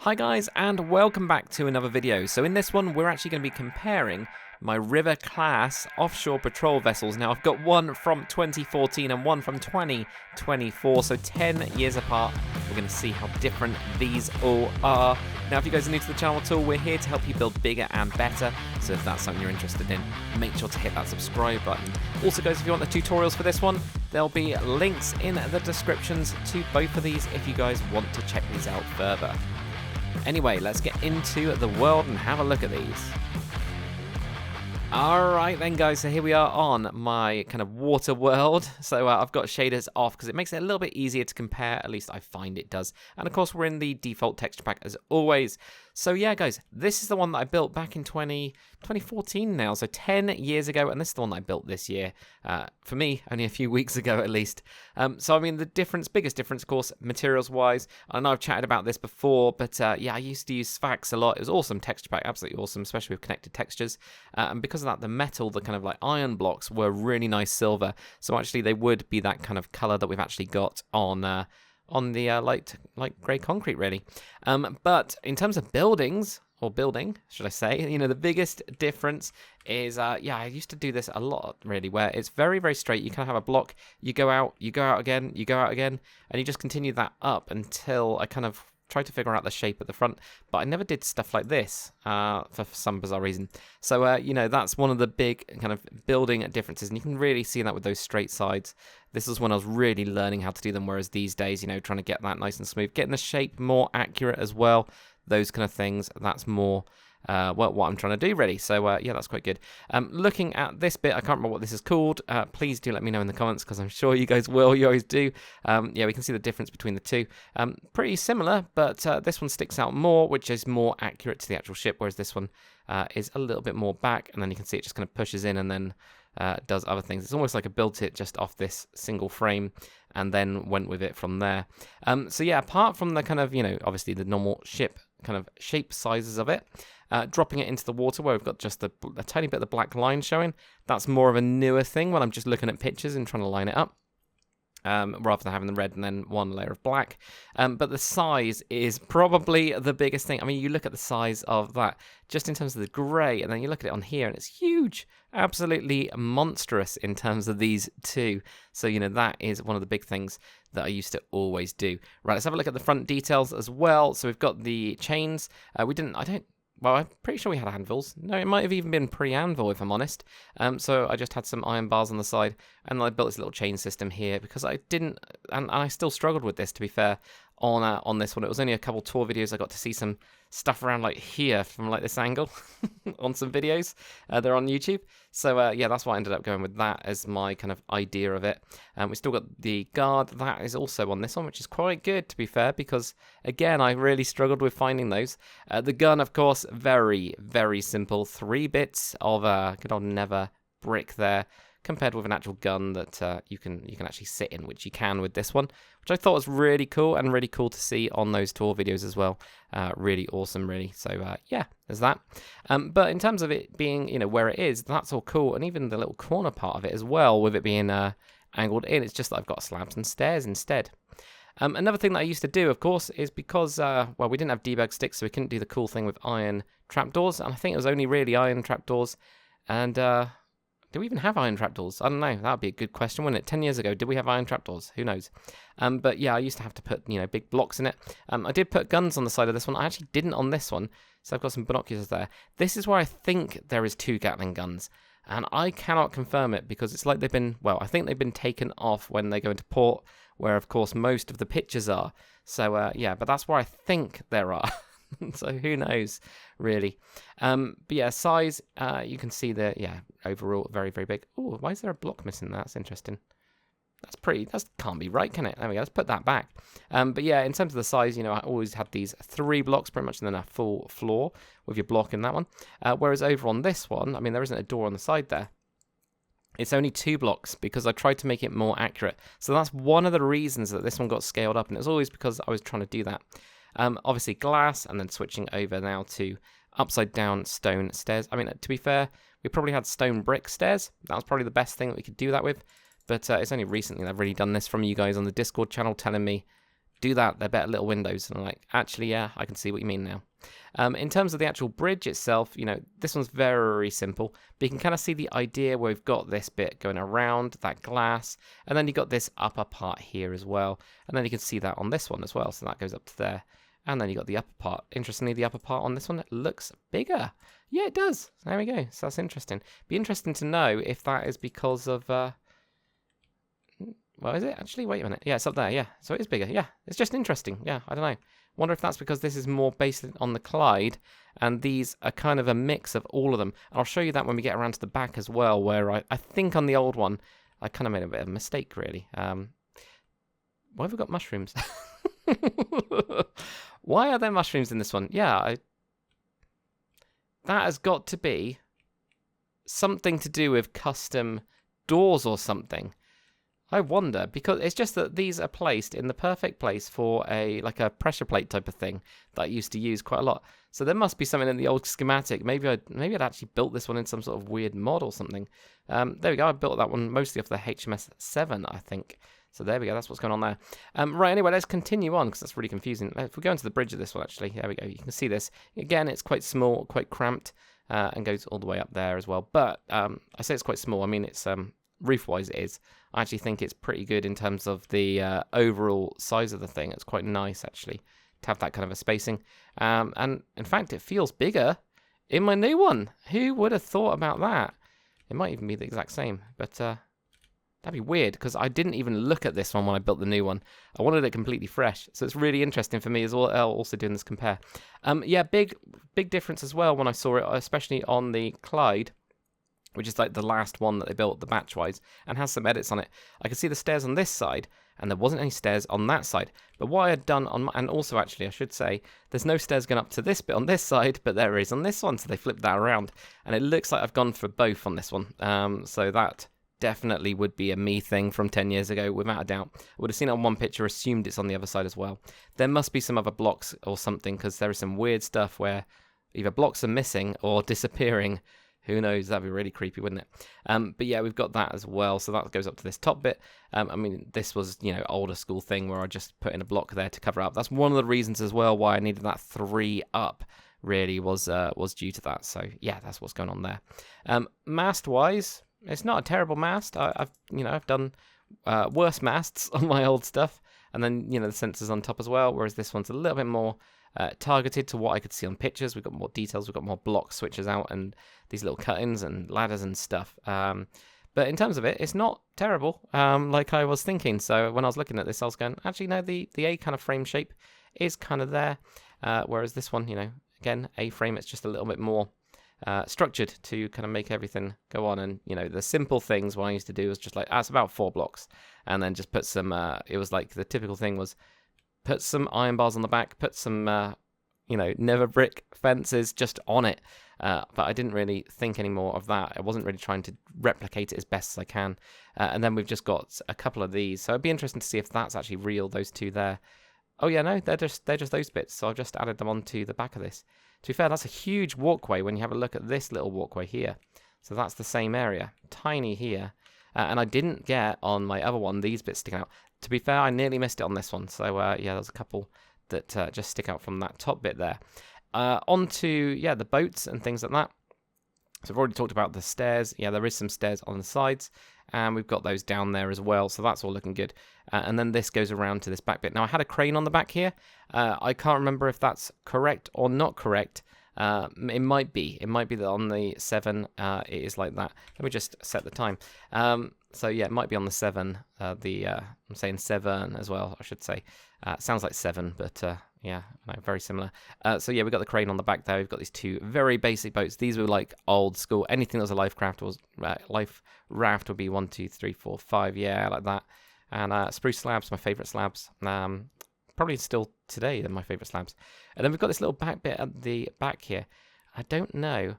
Hi guys, and welcome back to another video. So in this one we're actually going to be comparing my river class offshore patrol vessels. Now I've got one from 2014 and one from 2024, so 10 years apart. We're going to see how different these all are. Now if you guys are new to the channel at all, we're here to help you build bigger and better, so if that's something you're interested in, make sure to hit that subscribe button. Also guys, if you want the tutorials for this one, there'll be links in the descriptions to both of these if you guys want to check these out further. Anyway, let's get into the world and have a look at these. Alright then guys, so here we are on my kind of water world. So I've got shaders off because it makes it a little bit easier to compare, at least I find it does. And of course we're in the default texture pack as always. So yeah guys, this is the one that I built back in 2014 now, so 10 years ago, and this is the one that I built this year. For me, only a few weeks ago at least. So I mean the biggest difference of course, materials wise, I know I've chatted about this before, but yeah, I used to use Sphax a lot. It was awesome texture pack, absolutely awesome, especially with connected textures. And because of that, the metal, the kind of like iron blocks were really nice silver. So actually they would be that kind of color that we've actually got on the light grey concrete really. But in terms of buildings, or building, should I say, you know, the biggest difference is, yeah, I used to do this a lot, really, where it's very, very straight. You kind of have a block, you go out again, you go out again, and you just continue that up until I kind of try to figure out the shape at the front. But I never did stuff like this for some bizarre reason. So, you know, that's one of the big kind of building differences, and you can really see that with those straight sides. This is when I was really learning how to do them, whereas these days, you know, trying to get that nice and smooth, getting the shape more accurate as well, those kind of things, that's more what I'm trying to do really. So yeah, that's quite good. Looking at this bit, I can't remember what this is called. Please do let me know in the comments, because I'm sure you guys will. You always do. Yeah, we can see the difference between the two. Pretty similar, but this one sticks out more, which is more accurate to the actual ship, whereas this one is a little bit more back, and then you can see it just kind of pushes in and then does other things. It's almost like I built it just off this single frame and then went with it from there. So yeah, apart from the kind of, you know, obviously the normal ship kind of shape sizes of it, dropping it into the water where we've got just a tiny bit of the black line showing, that's more of a newer thing when I'm just looking at pictures and trying to line it up. Rather than having the red and then one layer of black. But the size is probably the biggest thing. I mean, you look at the size of that just in terms of the grey, and then you look at it on here and it's huge, absolutely monstrous in terms of these two. So, you know, that is one of the big things that I used to always do. Right, let's have a look at the front details as well. So we've got the chains. Well, I'm pretty sure we had anvils. No, it might have even been pre-anvil, if I'm honest. So I just had some iron bars on the side, and I built this little chain system here because I didn't, and I still struggled with this, to be fair, on this one. It was only a couple tour videos I got to see some stuff around like here from like this angle on some videos. They're on YouTube. So yeah, that's why I ended up going with that as my kind of idea of it. We still got the guard. That is also on this one, which is quite good, to be fair, because again, I really struggled with finding those. The gun, of course, very, very simple. 3 bits of good old Never brick there, compared with an actual gun that you can actually sit in, which you can with this one, which I thought was really cool, and really cool to see on those tour videos as well. Really awesome, really. So yeah, there's that. But in terms of it being, you know, where it is, that's all cool, and even the little corner part of it as well, with it being angled in, it's just that I've got slabs and stairs instead. Another thing that I used to do, of course, is because, well, we didn't have debug sticks, so we couldn't do the cool thing with iron trapdoors, and I think it was only really iron trapdoors, and do we even have iron trapdoors? I don't know. That would be a good question, wouldn't it? 10 years ago, did we have iron trapdoors? Who knows? But yeah, I used to have to put, you know, big blocks in it. I did put guns on the side of this one. I actually didn't on this one, so I've got some binoculars there. This is where I think there is 2 Gatling guns, and I cannot confirm it because it's like they've been, well, I think they've been taken off when they go into port, where of course most of the pictures are. So yeah, but that's where I think there are. So who knows, really. But yeah, size, you can see the, yeah, overall, very, very big. Oh, why is there a block missing? That's interesting. That can't be right, can it? There we go, let's put that back. But yeah, in terms of the size, you know, I always had these 3 blocks pretty much, and then a full floor with your block in that one. Whereas over on this one, I mean, there isn't a door on the side there. It's only 2 blocks because I tried to make it more accurate. So that's one of the reasons that this one got scaled up, and it was always because I was trying to do that. Obviously glass, and then switching over now to upside down stone stairs. I mean, to be fair, we probably had stone brick stairs. That was probably the best thing that we could do that with. But it's only recently that I've really done this, from you guys on the Discord channel telling me do that. They're better little windows. And I'm like, actually, yeah, I can see what you mean now. In terms of the actual bridge itself, you know, this one's very simple, but you can kind of see the idea where we've got this bit going around that glass, and then you've got this upper part here as well, and then you can see that on this one as well, so that goes up to there, and then you got the upper part. Interestingly, the upper part on this one looks bigger. Yeah, it does. There we go. So that's interesting. Be interesting to know if that is because of, well, is it actually? Wait a minute. Yeah, it's up there. Yeah, so it is bigger. Yeah, it's just interesting. Yeah, I don't know. Wonder if that's because this is more based on the Clyde, and these are kind of a mix of all of them. And I'll show you that when we get around to the back as well, where I think on the old one, I kind of made a bit of a mistake, really. Why have we got mushrooms? Why are there mushrooms in this one? Yeah, that has got to be something to do with custom doors or something. I wonder, because it's just that these are placed in the perfect place for like a pressure plate type of thing that I used to use quite a lot. So there must be something in the old schematic. Maybe I'd actually built this one in some sort of weird mod or something. There we go. I built that one mostly off the HMS 7, I think. So there we go. That's what's going on there. Right, anyway, let's continue on because that's really confusing. If we go into the bridge of this one, actually, there we go. You can see this. Again, it's quite small, quite cramped, and goes all the way up there as well. But I say it's quite small. I mean, it's roof-wise it is. I actually think it's pretty good in terms of the overall size of the thing. It's quite nice, actually, to have that kind of a spacing. And, in fact, it feels bigger in my new one. Who would have thought about that? It might even be the exact same, but that'd be weird, because I didn't even look at this one when I built the new one. I wanted it completely fresh, so it's really interesting for me as well, also doing this compare. Yeah, big difference as well when I saw it, especially on the Clyde, which is like the last one that they built, the batch-wise, and has some edits on it. I could see the stairs on this side, and there wasn't any stairs on that side. But what I had done on and also actually I should say, there's no stairs going up to this bit on this side, but there is on this one, so they flipped that around. And it looks like I've gone for both on this one. So that definitely would be a me thing from 10 years ago, without a doubt. I would have seen it on one picture, assumed it's on the other side as well. There must be some other blocks or something, because there is some weird stuff where either blocks are missing or disappearing. Who knows? That'd be really creepy, wouldn't it? But yeah, we've got that as well. So that goes up to this top bit. I mean, this was, you know, older school thing where I just put in a block there to cover up. That's one of the reasons as well why I needed that 3 up. Really was due to that. So yeah, that's what's going on there. Mast wise, it's not a terrible mast. I've done worse masts on my old stuff, and then the sensors on top as well. Whereas this one's a little bit more targeted to what I could see on pictures. We've got more details, we've got more block switches out and these little cut-ins and ladders and stuff. But in terms of it, it's not terrible, like I was thinking. So when I was looking at this, I was going, actually, no, the A kind of frame shape is kind of there. Whereas this one, again, A frame, it's just a little bit more structured to kind of make everything go on. And, the simple things what I used to do was just like, it's about 4 blocks. And then just put some, it was like the typical thing was, put some iron bars on the back, put some, never brick fences just on it. But I didn't really think any more of that. I wasn't really trying to replicate it as best as I can. And then we've just got a couple of these. So it'd be interesting to see if that's actually real, those two there. Oh yeah, no, they're just those bits. So I've just added them onto the back of this. To be fair, that's a huge walkway when you have a look at this little walkway here. So that's the same area. Tiny here. And I didn't get on my other one these bits sticking out. To be fair, I nearly missed it on this one. So, yeah, there's a couple that just stick out from that top bit there. Onto, the boats and things like that. So I've already talked about the stairs. Yeah, there is some stairs on the sides. And we've got those down there as well. So that's all looking good. And then this goes around to this back bit. Now, I had a crane on the back here. I can't remember if that's correct or not correct. It might be. It might be that on the 7 it is like that. Let me just set the time. So yeah, it might be on the 7. I'm saying 7 as well, I should say. Sounds like 7, but yeah, no, very similar. So yeah, we've got the crane on the back there. We've got these 2 very basic boats. These were like old school. Anything that was a life raft would be 1, 2, 3, 4, 5. Yeah, like that. And spruce slabs, my favourite slabs. Probably still today they're my favourite slabs. And then we've got this little back bit at the back here. I don't know.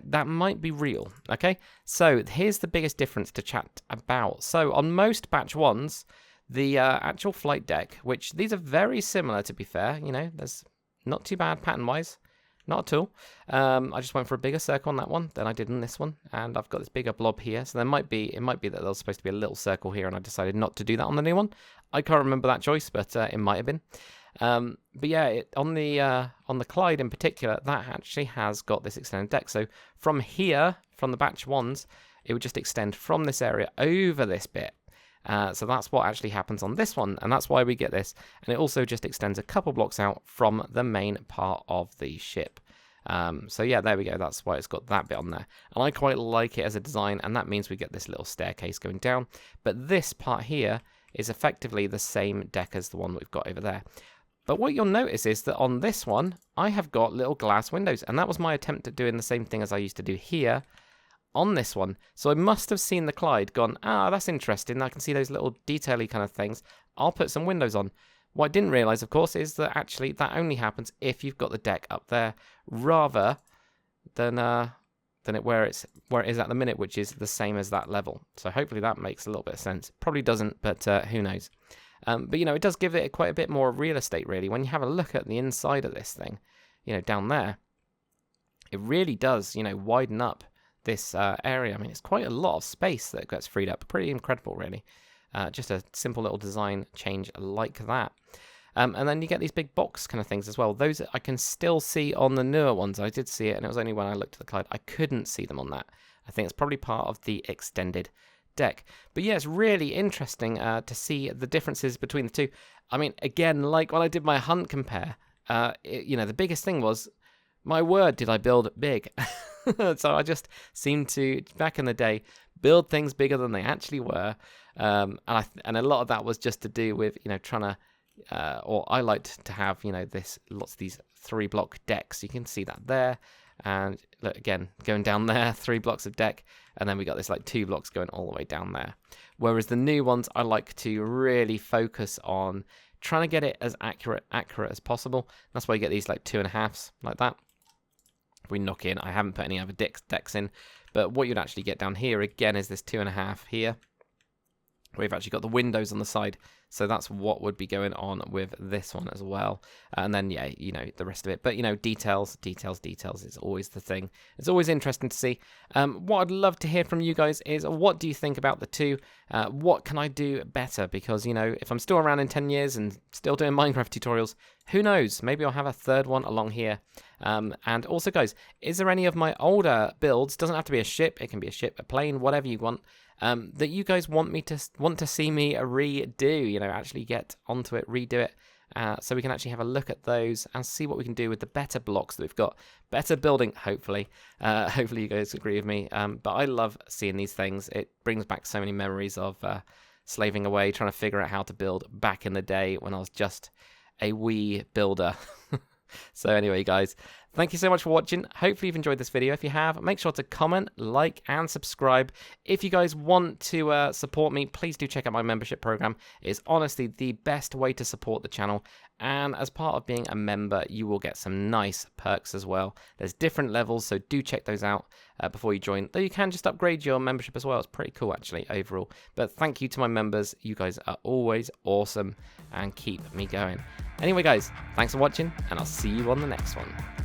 That might be real. Okay, so here's the biggest difference to chat about. So on most batch 1s, the actual flight deck, which these are very similar to be fair, there's not too bad pattern-wise. Not at all. I just went for a bigger circle on that one than I did in this one, and I've got this bigger blob here. So it might be that there's supposed to be a little circle here, and I decided not to do that on the new one. I can't remember that choice, but it might have been. But yeah, on the Clyde in particular, that actually has got this extended deck. So from here, from the batch ones, it would just extend from this area over this bit. So that's what actually happens on this one, and that's why we get this. And it also just extends a couple blocks out from the main part of the ship. So yeah, there we go. That's why it's got that bit on there. And I quite like it as a design, and that means we get this little staircase going down. But this part here is effectively the same deck as the one we've got over there. But what you'll notice is that on this one, I have got little glass windows, and that was my attempt at doing the same thing as I used to do here on this one. So I must have seen the Clyde, gone, that's interesting, I can see those little detail-y kind of things, I'll put some windows on. What I didn't realise, of course, is that actually that only happens if you've got the deck up there, rather than where it is at the minute, which is the same as that level. So hopefully that makes a little bit of sense. Probably doesn't, but who knows. But, you know, it does give it quite a bit more real estate, really. When you have a look at the inside of this thing, you know, down there, it really does, you know, widen up this area. I mean, it's quite a lot of space that gets freed up. Pretty incredible, really. Just a simple little design change like that. And then you get these big box kind of things as well. Those I can still see on the newer ones. I did see it, and it was only when I looked at the Clyde I couldn't see them on that. I think it's probably part of the extended deck. But yeah, it's really interesting to see the differences between the two. I mean, again, like when I did my hunt compare, you know, the biggest thing was, my word, did I build big. So I just seemed to, back in the day, build things bigger than they actually were. And a lot of that was just to do with, you know, trying to, or I liked to have, you know, lots of these 3-block decks. You can see that there. And look, again, going down there, 3 blocks of deck. And then we got this like 2 blocks going all the way down there. Whereas the new ones, I like to really focus on trying to get it as accurate as possible. That's why you get these like 2.5s like that. If we knock in, I haven't put any other decks in, but what you'd actually get down here again is this 2.5 here. We've actually got the windows on the side, so that's what would be going on with this one as well. And then, yeah, you know, the rest of it. But, you know, details is always the thing. It's always interesting to see. What I'd love to hear from you guys is, what do you think about the two? What can I do better? Because, you know, if I'm still around in 10 years and still doing Minecraft tutorials, who knows? Maybe I'll have a third one along here. And also, guys, is there any of my older builds, doesn't have to be a ship, it can be a ship, a plane, whatever you want, that you guys want to see me redo, you know, actually get onto it, redo it, so we can actually have a look at those and see what we can do with the better blocks that we've got, better building, hopefully. Hopefully you guys agree with me, but I love seeing these things. It brings back so many memories of slaving away, trying to figure out how to build back in the day when I was just a wee builder. So anyway, guys, thank you so much for watching. Hopefully you've enjoyed this video. If you have, make sure to comment, like, and subscribe. If you guys want to support me, please do check out my membership program. It's honestly the best way to support the channel. And as part of being a member, you will get some nice perks as well. There's different levels, so do check those out before you join. Though you can just upgrade your membership as well. It's pretty cool, actually, overall. But thank you to my members. You guys are always awesome and keep me going. Anyway, guys, thanks for watching, and I'll see you on the next one.